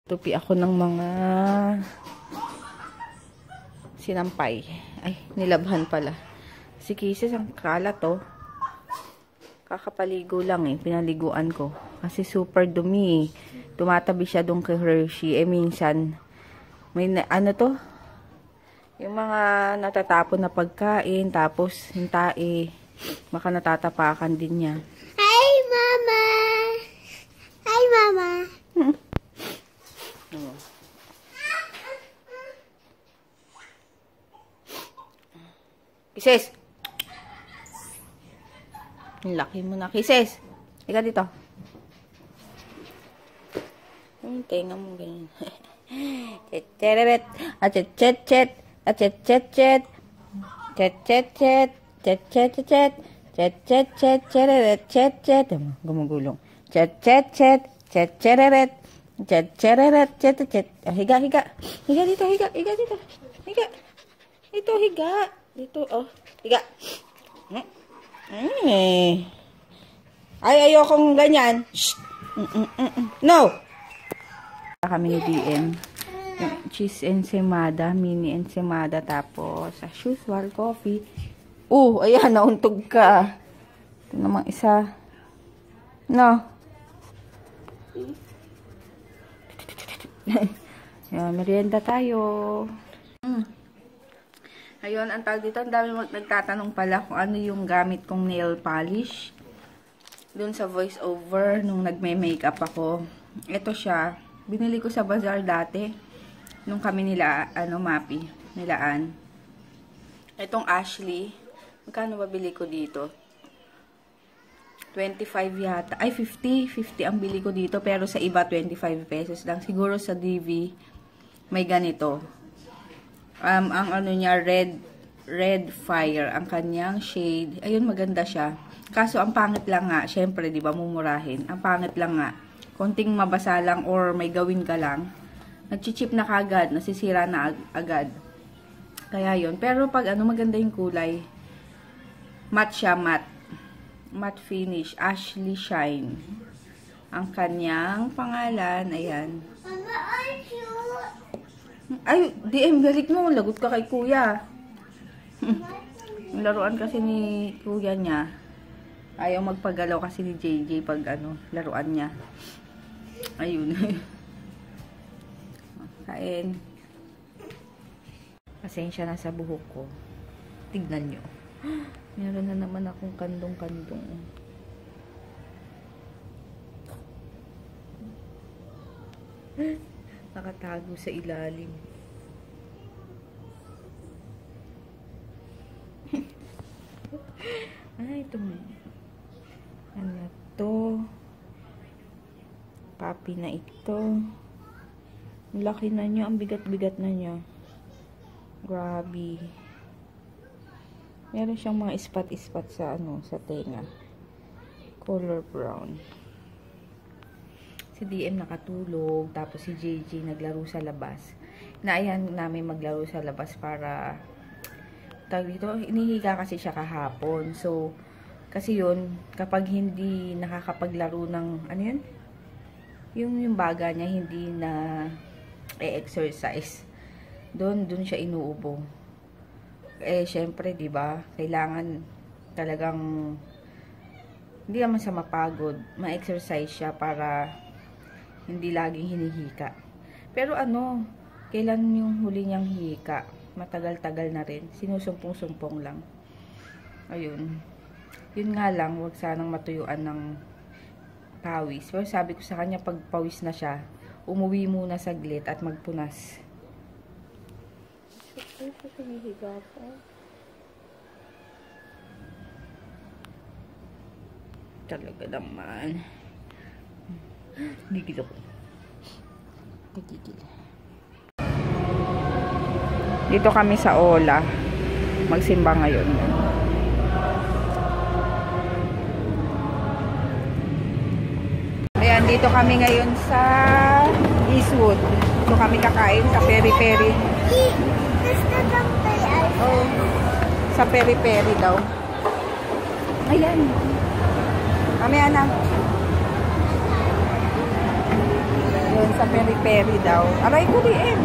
Tupi ako ng mga sinampay. Ay, nilabhan pala. Si Kisses, ang kalat to. Kakapaligo lang eh. Pinaliguan ko. Kasi super dumi eh. Tumatabi siya doon kay Hershey. Eh, minsan, may ano to? Yung mga natatapon na pagkain, tapos hintae. Baka natatapakan din niya. Hi, Mama! Hi, Mama! Kisses! Laki mo na, Kisses! Ika dito. Yung tenga mo ganyan. Chet-chet-chet! Chet-chet-chet! Chet-chet-chet! Chet-chet-chet! Chet-chet-chet! Chet-chet-chet! Chet-chet-chet! Gumugulong. Chet-chet-chet! Chet-chet-chet! Chet-chet-chet! Chet-chet! Higa, higa! Higa dito, higa! Higa dito! Higa! Ito, higa! Dito, oh. Higa! Ay, ayokong ganyan. Shh! No! Kami ni DM. Cheese ensaymada, mini ensaymada, tapos as usual, coffee. Ayan, nauntog ka. Ito namang isa. No. Yan, merienda tayo. Ayun, ang tawag dito, ang dami nagtatanong pala kung ano yung gamit kong nail polish. Doon sa voice over, nung nagme-makeup ako. Ito siya. Binili ko sa bazaar dati. Nung kami nila, Mapi, nilaan. Itong Ashley. Magkano ba bili ko dito? 25 yata. Ay, 50. 50 ang bili ko dito. Pero sa iba, 25 pesos lang. Siguro sa DV, may ganito. Ang ano niya, red fire. Ang kanyang shade. Ayun, maganda siya. Kaso, ang pangit lang nga. Syempre, di ba, mumurahin. Ang pangit lang nga. Konting mabasa lang or may gawin ka lang. Nagchichip na kagad. Nasisira na agad. Kaya yun. Pero pag maganda yung kulay. Matte siya, matte. Matte finish. Ashley Shine. Ang kanyang pangalan. Ayan. Mama, are you? Ay, DM, balik mo. Lagot ka kay kuya. Laruan kasi ni kuya niya. Ayaw magpagalaw kasi ni JJ pag laruan niya. Ayun. Kain. Pasensya na sa buhok ko. Tignan nyo. Meron na naman akong kandong-kandong. Nakatago sa ilalim. Ay, ito mo. Ano to? Papi na ito. Ang laki na niya. Ang bigat-bigat na niya. Grabe. Meron siyang mga ispat-ispat sa sa tenga. Color brown. Si DM nakatulog, tapos si JJ naglaro sa labas. Naayan namin maglaro sa labas para dito, inihiga kasi siya kahapon. So, kasi yun, kapag hindi nakakapaglaro ng, yung baga niya hindi na exercise. Doon siya inuubo. Syempre, 'di ba? Kailangan talagang hindi naman sa mapagod, ma-exercise siya para hindi laging hinihika. Pero kailan yung huli niyang hika? Matagal-tagal na rin. Sinusumpong-sumpong lang. Ayun. Yun nga lang, huwag sanang matuyuan ng pawis. Pero sabi ko sa kanya, pag pawis na siya, umuwi muna saglit at magpunas. Hinihiga po. Talaga naman. Gigil ako. Gigil. Dito kami sa Ola. Magsimba ngayon. Ayan, dito kami ngayon sa Eastwood. Dito kami kakain sa peri-peri. Oh, sa peri-peri daw. Ayan. Mamaya na. doon sa peri-peri daw. Aray ko din.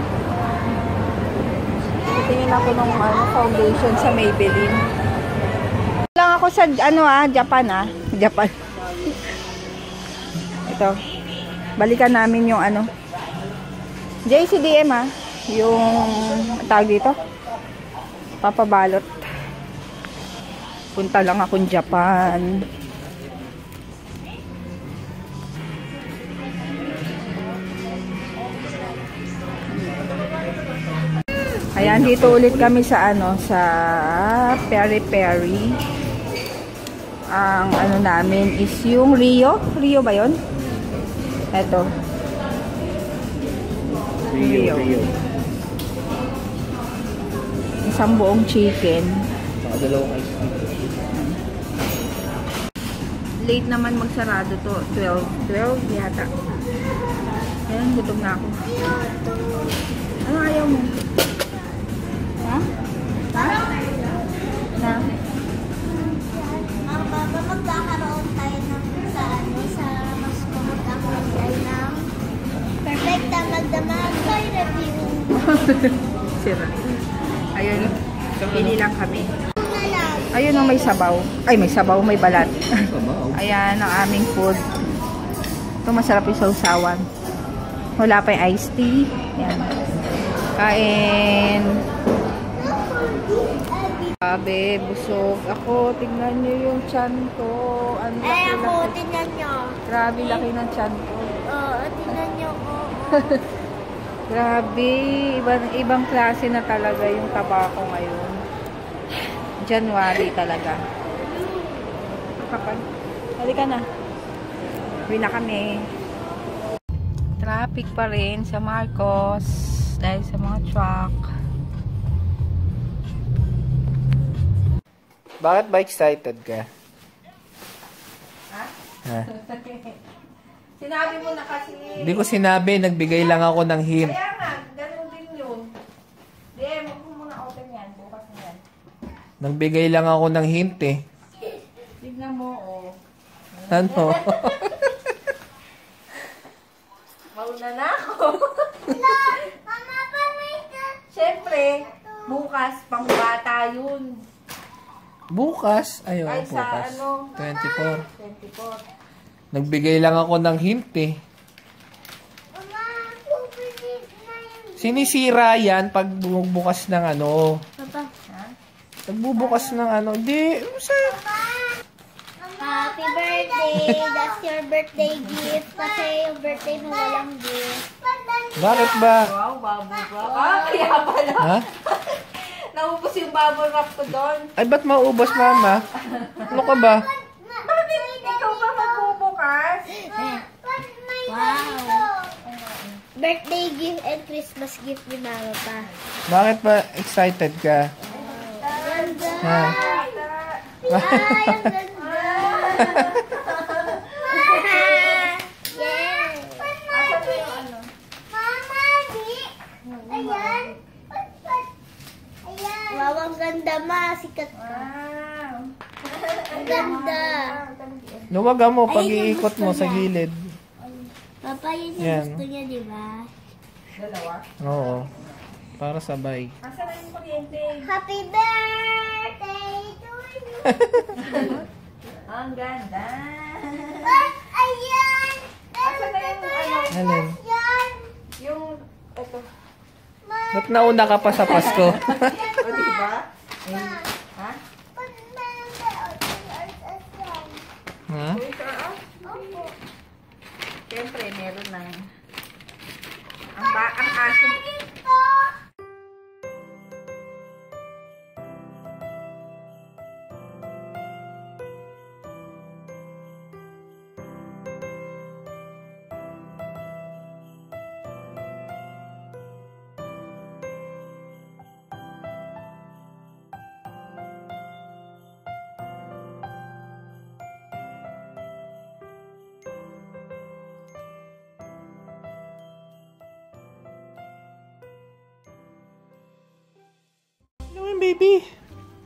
Tingin ako ng foundation sa Maybelline. Lang ako sa Japan Japan. Ito. Balikan namin yung JCDM yung tawag dito. Papabalot. Punta lang akong Japan. Ayan, dito ulit kami sa sa peri-peri. Ang namin is yung Rio. Rio ba yun? Eto. Rio. Isang buong chicken. Dalawang ice cream. Late naman magsarado to. 12 yata. Ayan, gutom na ako. Ano ayaw mo? Ha? Na? Papa, magkakaroon tayo sa Moscow, magkakaroon tayo ng perfect magdamag by review. Sira. Ayun. Pili lang kami. Ayun ang may sabaw. Ay, may sabaw, may balat. Ayan ang aming food. Ito masarap yung sausawan. Wala pa yung iced tea. Ayan. Kain. Sabi, busog. Ako, tignan nyo yung tiyan ko. Ang laki, Ako, laki. tingnan nyo. Grabe, laki ng tiyan ko. Oo, tingnan nyo ko. Grabe, ibang klase na talaga yung taba ko ngayon. January talaga. Kapag, halika na. Uwi na kami. Traffic pa rin sa Marcos dahil sa mga truck. Bakit ba excited ka? Ha? Sinabi mo na kasi. Hindi ko sinabi, nagbigay lang ako ng hint. Kaya nga, ganun din yun. Di, mag mo muna open yan. Bukas na yan. Nagbigay lang ako ng hint eh. Tignan mo, oh. Ano? Mauna na ako. Mama, pamita. Siyempre, bukas, pangbata yun. Bukas? Ay, Ay, sa bukas. 24. 24. Nagbigay lang ako ng hint eh. Mama, pupilit na yun. Sinisira yan pag bukas ng Papa. Nagbubukas ng Di, Happy birthday! That's your birthday gift. Kasi yung birthday mo walang gift. Bakit ba? Wow, bubble wrap. Kaya pala. Ha? Naubos yung bubble wrap ko doon. Ay, ba't maubos, mama? Ano ka ba? Bakit ikaw ba magbubukas? Wow! Birthday gift and Christmas gift ni Mama pa. Bakit ba excited ka? Ganda! Ha? Ay, ang ganda! Yes! Asan na yung Mama, di! Ayan! Ayan! Wow, ang ganda ma! Sikat ka! Wow. Ang ganda! Luwaga mo pag iikot mo sa gilid. Papa, yun yung Yan. gusto niya, di ba? Dalawa. Oo. Para sabay. Asan na yung kuryente? Happy birthday to you! Ang ganda. Ayan! Asan na yung Alin? Yan! yung, ito. Ba't nauna ka pa sa Pasko? O, diba? Ha? Ha? Siyempre, meron na. Ang aso. Ano yung baby?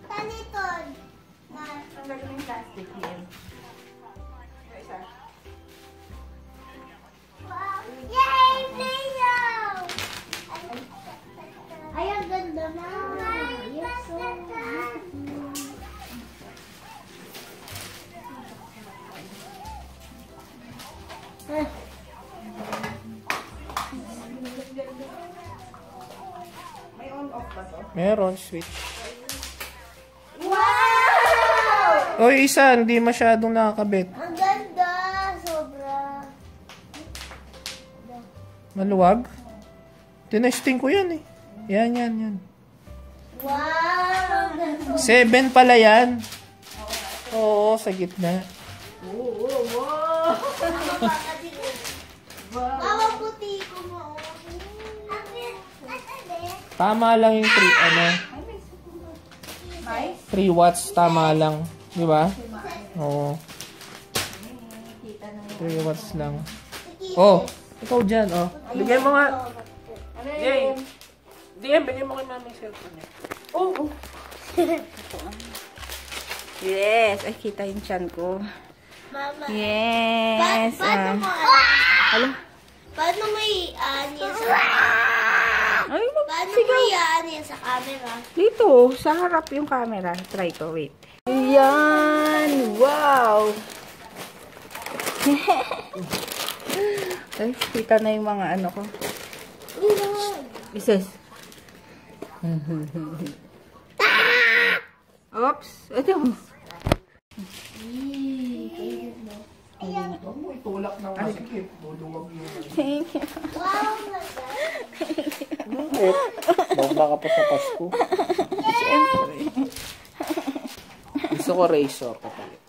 Taniton! Ang galing yung plastic yan. Yay! Meron, switch. Wow! O, isa, hindi masyadong nakakabit. Ang ganda! Sobra. Maluwag? Tinesting ko yan eh. Yan. Wow! 7 pala yan. Oo, sa gitna. Mama, puti ko mo. Tama lang yung 3 watts, tama lang. Di ba? Oo. 3 watts lang. Oh, ikaw dyan, oh. Bigyan mo nga. Yay! DM, bigyan mo kay mami yung cellphone niya. Oh. Yes. Ay, kita yung chan ko. Mama. Yes. Paano mo Hala. Paano mo i-aan yan sa Ay, Paano mo i-aan yan sa camera? Dito, sa harap yung camera. Try ko, wait. Ayan! Wow! Ay, kita na yung mga ano ko. Isis. Oops! Ito mo. Huwag mo itulak ng masikip. Luluwag yun. Thank you. Wow! Bawda ka pa sa Pasko. Gusto ko razor kapalit.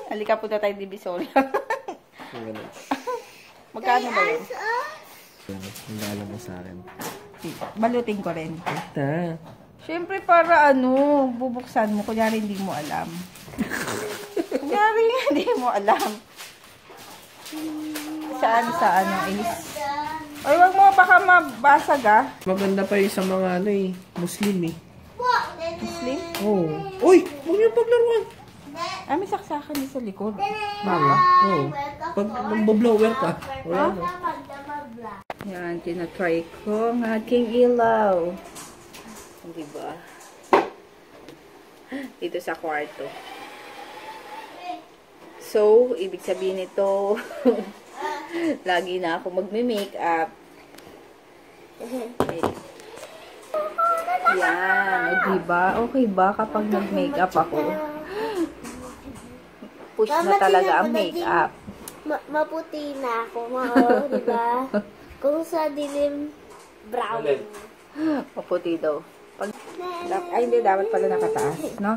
Halika po na tayo Divisoria. Magkano ba yun? Hindi alam mo sa akin. Balutin ko rin. Ito. Siyempre para ano, bubuksan mo. Kunyari hindi mo alam. Kunyari hindi mo alam. Saan sa ano is. Ay, wag mo baka mabasag ah. Maganda pa yung sa mga ano eh, Muslim eh. Muslim? Oo. Uy! Huwag niyo paglaruan! Ay, may saksakan din sa likod. Mama? Oo. Pag namboblower ka. Wala no. Yan, tinatry ko ang aking ilaw. Diba? Dito sa kwarto. So, ibig sabihin nito, lagi na ako magme-makeup. Yan, diba? Okay ba kapag nag-makeup ako? Push na talaga ang makeup. Maputi na ako, diba? Kung sa dilim, brown. Maputi daw. Ay, hindi. Dapat pala nakataas, no?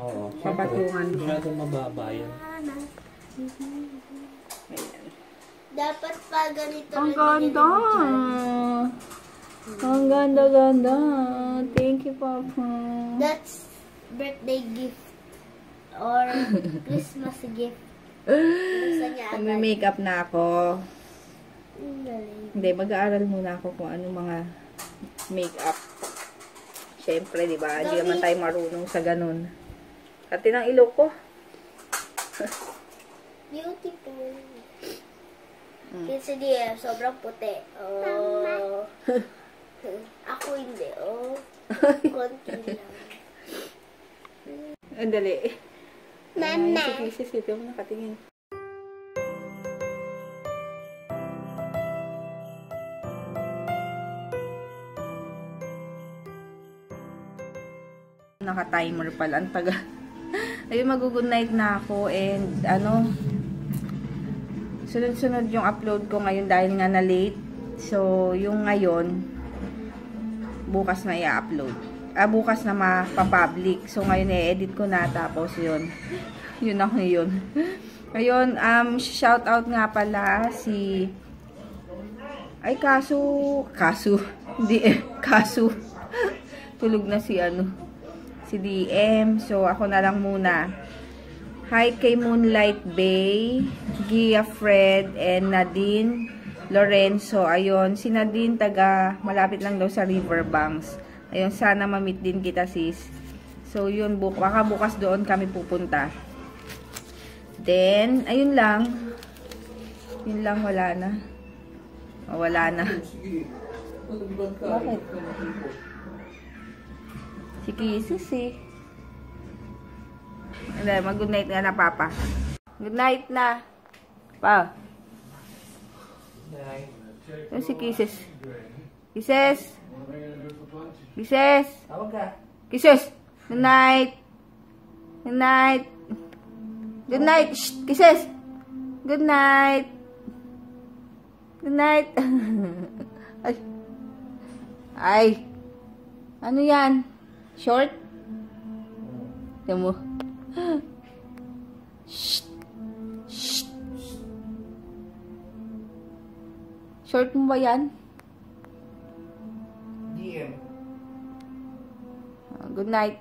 Oo. Papatungan ko. Masyadong mababa yan. Dapat pa ganito. Ang ganda! Ang ganda-ganda. Thank you, Papa. That's birthday gift. Or Christmas gift. Gusto niya agad. Mag-makeup na ako. Galing. Hindi, mag-aaral muna ako kung ano mga makeup. Siyempre, di ba? Hindi naman tayo marunong sa ganun. Kati ng ilok ko. Beautiful. Kasi DM, sobrang puti. Oh. Ako hindi, oh. Konti lang. Ang dali. Mama. Sige, ito mo nakatingin. Naka-timer pala. Ang taga. Ayun, mag-good night na ako. And, ano, sunod-sunod yung upload ko ngayon dahil nga na late. So, yung ngayon, bukas na i-upload. Bukas na mapapublic. So, ngayon i-edit ko na. Tapos, yun. Yun ako yun. Ngayon, shout out nga pala si... Ay, kaso... Hindi kaso. Tulog na si ano. Si DM. So, ako na lang muna. Hi kay Moonlight Bay, Gia Fred, and Nadine Lorenzo. Ayun, si Nadine taga malapit lang daw sa Riverbanks. Ayun, sana ma-meet din kita sis. So, yun, baka bukas doon kami pupunta. Then, ayun lang. Yun lang, wala na. Wala na. Bakit? Si Kisis eh. Mag-good night na na, Papa. Good night na. Pa. Yung si Kisses. Kisses. Kisses. Tawag ka. Kisses. Good night. Good night. Good night. Shh. Kisses. Good night. Good night. Ay. Ay. Ano yan? Short? Tignan mo. Shh. Shh. Short mo ba yan? DM. Good night.